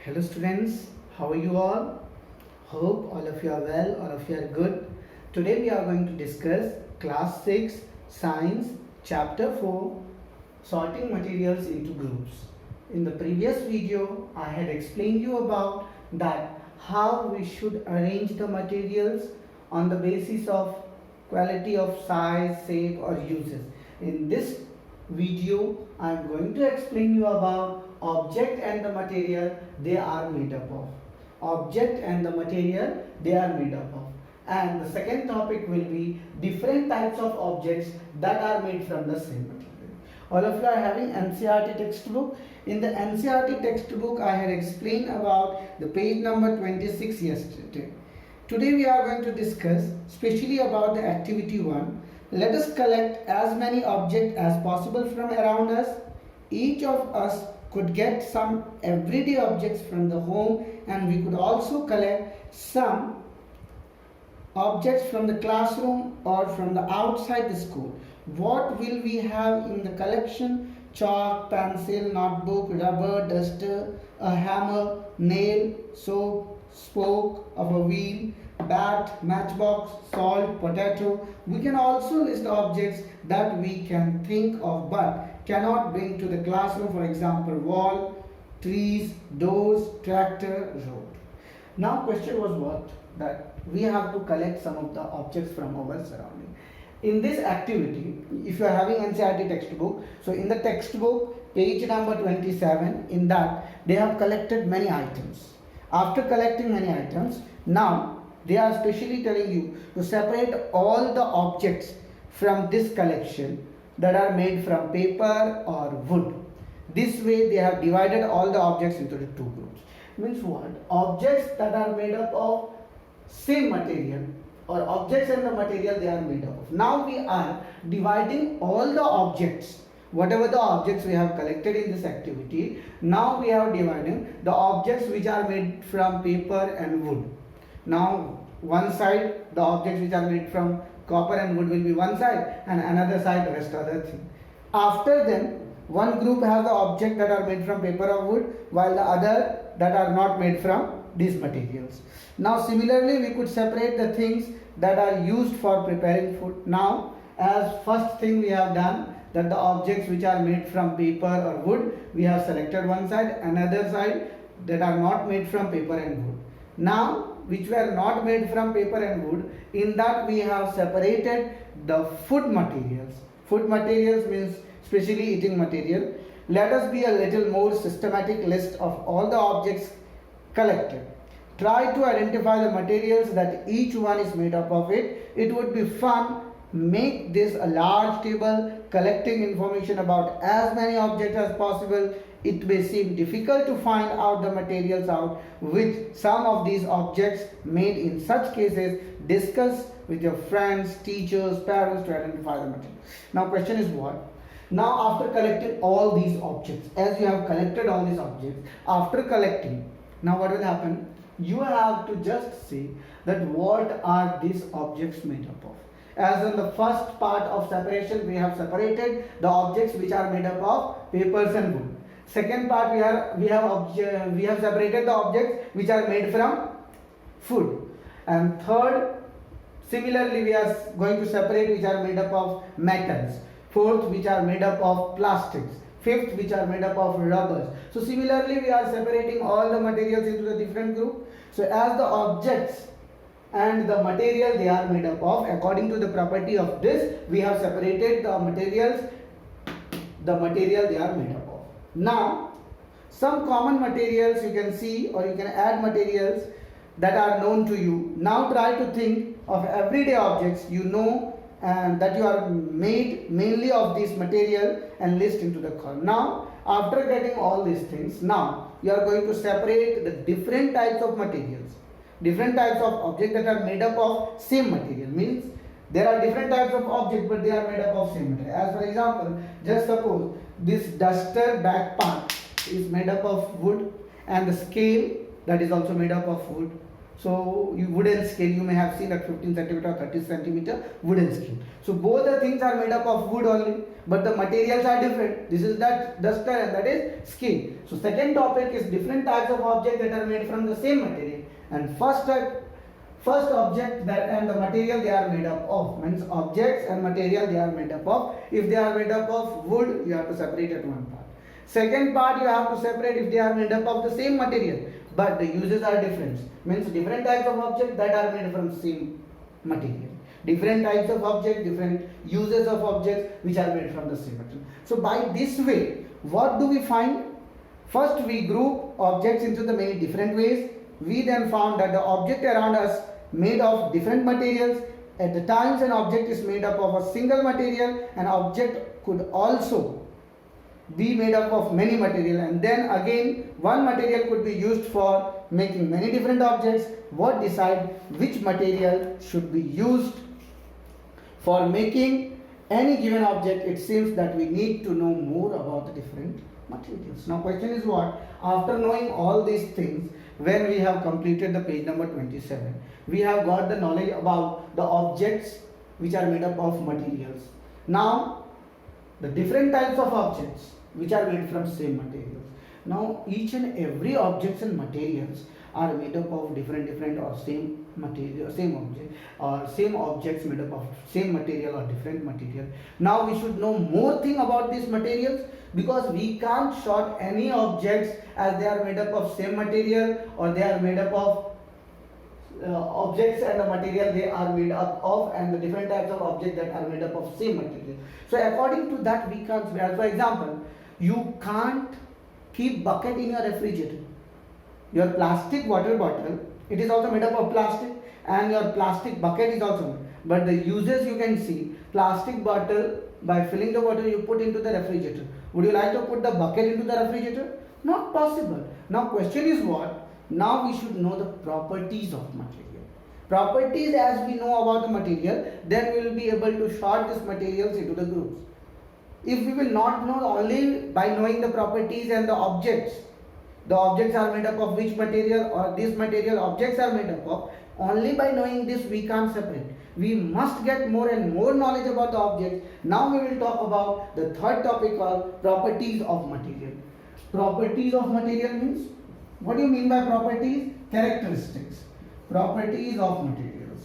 Hello students, how are you all? Hope all of you are well, all of you are good. Today we are going to discuss class 6 science chapter 4 sorting materials into groups. In the previous video I had explained you about that how we should arrange the materials on the basis of quality of size, shape or uses. In this video I am going to explain you about object and the material they are made up of. Object and the material they are made up of. And the second topic will be different types of objects that are made from the same material. All of you are having NCERT textbook. In the NCERT textbook I had explained about the page number 26 yesterday. Today we are going to discuss specially about the activity 1. Let us collect as many objects as possible from around us. Each of us could get some everyday objects from the home, and we could also collect some objects from the classroom or from the outside the school. What will we have in the collection? Chalk, pencil, notebook, rubber, duster, a hammer, nail, soap, spoke of a wheel, bat, matchbox, salt, potato. We can also list objects that we can think of but cannot bring to the classroom. For example, wall, trees, doors, tractor, road. Now question was what? That we have to collect some of the objects from our surrounding. In this activity, if you are having NCERT textbook, so in the textbook page number 27, in that they have collected many items. After collecting many items, now they are specially telling you to separate all the objects from this collection that are made from paper or wood. This way they have divided all the objects into the two groups. Means what? Objects that are made up of same material, or objects and the material they are made up of. Now we are dividing all the objects, whatever the objects we have collected in this activity. Now we are dividing the objects which are made from paper and wood. Now one side the objects which are made from copper and wood will be one side, and another side rest other thing. After then one group has the objects that are made from paper or wood, while the other that are not made from these materials. Now similarly we could separate the things that are used for preparing food. Now as first thing we have done that the objects which are made from paper or wood, we have selected one side, another side that are not made from paper and wood. Now which were not made from paper and wood, in that we have separated the food materials. Food materials means especially eating material. Let us be a little more systematic list of all the objects collected. Try to identify the materials that each one is made up of it. It would be fun. Make this a large table collecting information about as many objects as possible. It may seem difficult to find out the materials out with some of these objects made. In such cases, discuss with your friends, teachers, parents to identify the material. Now question is what? Now after collecting all these objects, as you have collected all these objects, after collecting, now what will happen? You have to just see that what are these objects made up of. As in the first part of separation, we have separated the objects which are made up of papers and wood. Second part, we have separated the objects which are made from food. And third, similarly we are going to separate which are made up of metals. Fourth, which are made up of plastics. Fifth, which are made up of rubbers. So similarly we are separating all the materials into the different group. So as the objects and the material they are made up of, according to the property of this, we have separated the materials, the material they are made up of. Now some common materials you can see, or you can add materials that are known to you. Now try to think of everyday objects you know and that you are made mainly of this material and list into the column. Now after getting all these things, now you are going to separate the different types of materials, different types of objects that are made up of same material. Means there are different types of objects but they are made up of same material. As for example, just suppose this duster back part is made up of wood, and the scale that is also made up of wood. So wooden scale, you may have seen that 15 centimeter or 30 centimeter wooden scale. So both the things are made up of wood only. but the materials are different. This is that duster and that is skin. So second topic is different types of objects that are made from the same material. And first object that and the material they are made up of, means objects and material they are made up of. If they are made up of wood, you have to separate at one part. Second part you have to separate if they are made up of the same material, but the uses are different. Means different types of objects that are made from same material. Different types of objects, different uses of objects which are made from the same material. So by this way, what do we find? First we group objects into the many different ways. We then found that the object around us made of different materials. At the times an object is made up of a single material, an object could also be made up of many material, and then again one material could be used for making many different objects. What decide which material should be used for making any given object? It seems that we need to know more about the different materials. Now question is what? After knowing all these things, when we have completed the page number 27, we have got the knowledge about the objects which are made up of materials. Now the different types of objects which are made from same materials. Now each and every objects and materials are made up of different or same material, same object, or same objects made up of same material or different material. Now we should know more thing about these materials, because we can't sort any objects as they are made up of same material or they are made up of objects and the material they are made up of, and the different types of objects that are made up of same material. So according to that we can't, for example, you can't keep bucket in your refrigerator. Your plastic water bottle, it is also made up of plastic, and your plastic bucket is also made. But the uses you can see, plastic bottle, by filling the water you put into the refrigerator. Would you like to put the bucket into the refrigerator? Not possible. Now question is what? Now we should know the properties of material. Properties, as we know about the material, then we will be able to sort these materials into the groups. If we will not know only by knowing the properties and the objects are made up of which material or this material objects are made up of, only by knowing this we can't separate. We must get more and more knowledge about the objects. Now we will talk about the third topic called properties of material. Properties of material means, what do you mean by properties? Characteristics. Properties of materials.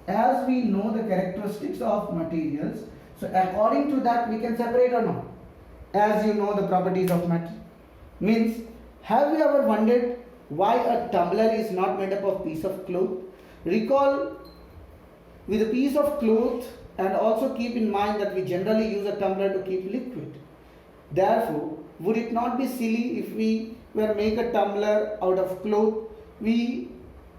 As we know the characteristics of materials, so according to that we can separate or not. As you know the properties of matter. Means, have you ever wondered why a tumbler is not made up of piece of cloth? Recall with a piece of cloth, and also keep in mind that we generally use a tumbler to keep liquid. Therefore, would it not be silly if we were make a tumbler out of cloth? We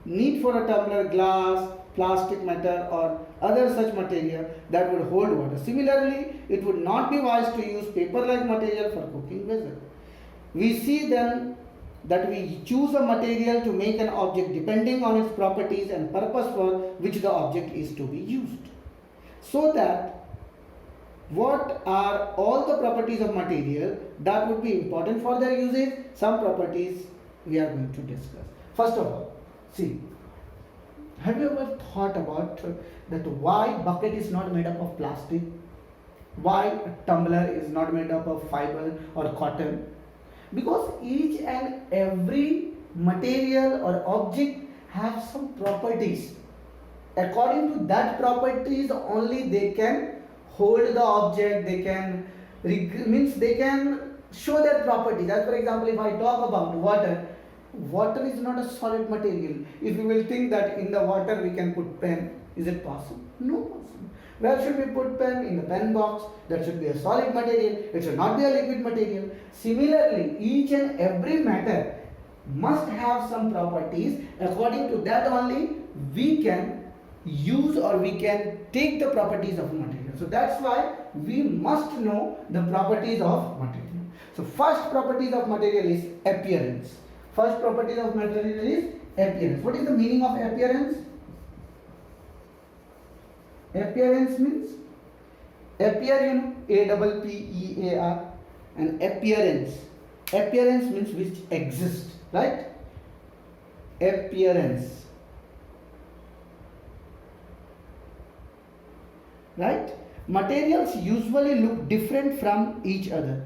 need for a tumbler glass, plastic metal or other such material that would hold water. Similarly, it would not be wise to use paper-like material for cooking vessel. We see then that we choose a material to make an object depending on its properties and purpose for which the object is to be used. So that what are all the properties of material that would be important for their usage? Some properties we are going to discuss. First of all, see, have you ever thought about that why bucket is not made up of plastic? Why a tumbler is not made up of fiber or cotton? Because each and every material or object have some properties. According to that properties only they can hold the object, they can show their properties. As for example, if I talk about water, water is not a solid material. If you will think that in the water we can put pen, is it possible? No possible. Where should we put pen? In the pen box. That should be a solid material. It should not be a liquid material. Similarly, each and every matter must have some properties. According to that only we can use or we can take the properties of material. So that's why we must know the properties of material. So first properties of material is appearance. First properties of material is appearance. What is the meaning of appearance? Appearance means appear, A-P-P-E-A-R, and appearance. Appearance means which exists, right? Appearance, right? Materials usually look different from each other.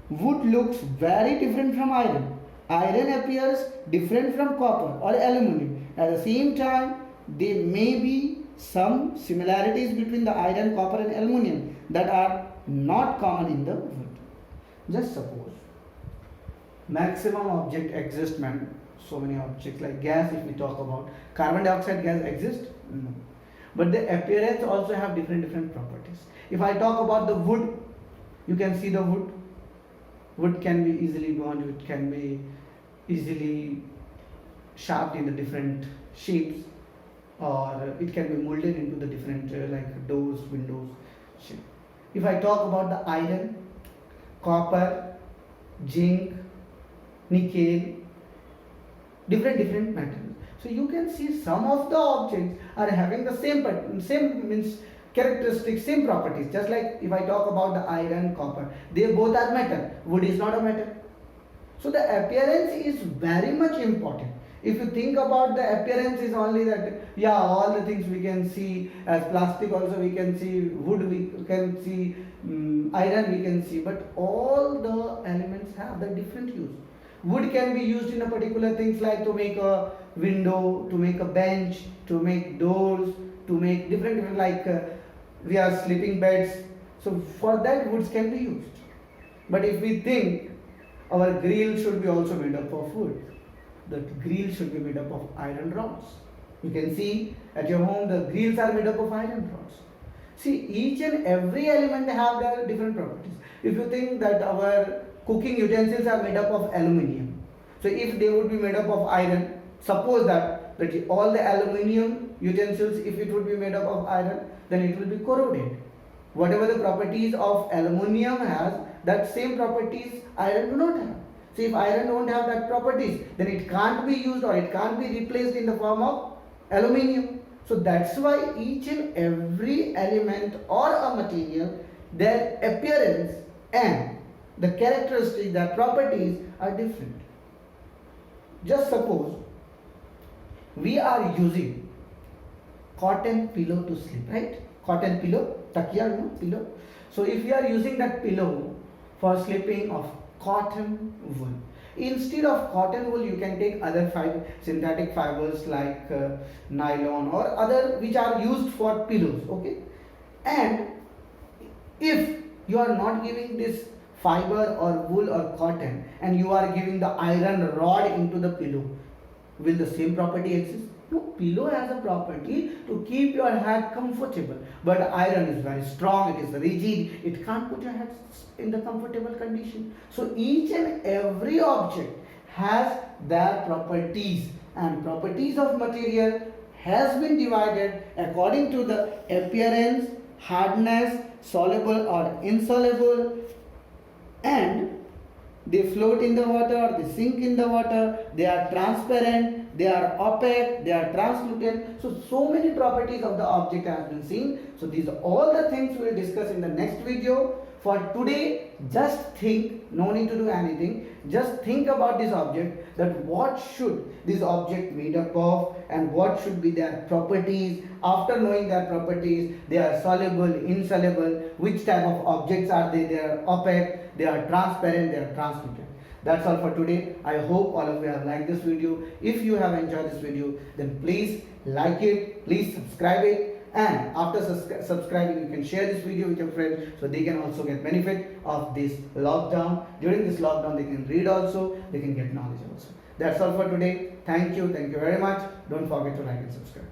Wood looks very different from iron. Iron appears different from copper or aluminum. At the same time, there may be some similarities between the iron, copper and aluminum that are not common in the wood. Just suppose maximum object exists, man. So many objects like gas, if we talk about carbon dioxide gas exists? No. But the appearance also have different properties. If I talk about the wood, you can see the wood. Wood can be easily bonded, it can be easily shaped in the different shapes, or it can be molded into the different like doors, windows shape. If I talk about the iron, copper, zinc, nickel, different materials. So you can see some of the objects are having the same means characteristics, same properties. Just like if I talk about the iron, copper, they both are metal. Wood is not a metal. So the appearance is very much important. If you think about the appearance is only that, yeah, all the things we can see as plastic, also we can see wood, we can see iron, we can see, but all the elements have the different use. Wood can be used in a particular things like to make a window, to make a bench, to make doors, to make different like we are sleeping beds. So for that woods can be used. But if we think our grill should be also made up of wood, the grill should be made up of iron rods. You can see at your home the grills are made up of iron rods. See, each and every element have their different properties. If you think that our cooking utensils are made up of aluminium, so if they would be made up of iron, suppose that all the aluminium utensils, if it would be made up of iron, then it will be corroded. Whatever the properties of aluminium has, that same properties iron do not have. So if iron don't have that properties, then it can't be used or it can't be replaced in the form of aluminium. So that's why each and every element or a material, their appearance and the characteristics, their properties are different. Just suppose we are using cotton pillow to sleep, right? Cotton pillow, takiya, no? Pillow. So if we are using that pillow for sleeping of cotton wool, instead of cotton wool you can take other synthetic fibers like nylon or other which are used for pillows, okay? And if you are not giving this fiber or wool or cotton and you are giving the iron rod into the pillow, will the same property exist? No, pillow has a property to keep your head comfortable, but iron is very strong, it is rigid, it can't put your head in the comfortable condition. So each and every object has their properties, and properties of material has been divided according to the appearance, hardness, soluble or insoluble, and they float in the water, they sink in the water, they are transparent, they are opaque, they are translucent. So many properties of the object have been seen. So these are all the things we will discuss in the next video. For today, just think, no need to do anything, just think about this object, that what should this object made up of and what should be their properties. After knowing their properties, they are soluble, insoluble, which type of objects are they are opaque, they are transparent, they are translucent. That's all for today. I hope all of you have liked this video. If you have enjoyed this video, then please like it, please subscribe it, and after subscribing you can share this video with your friends so they can also get benefit of this lockdown. During this lockdown they can read also, they can get knowledge also. That's all for today. Thank you very much. Don't forget to like and subscribe.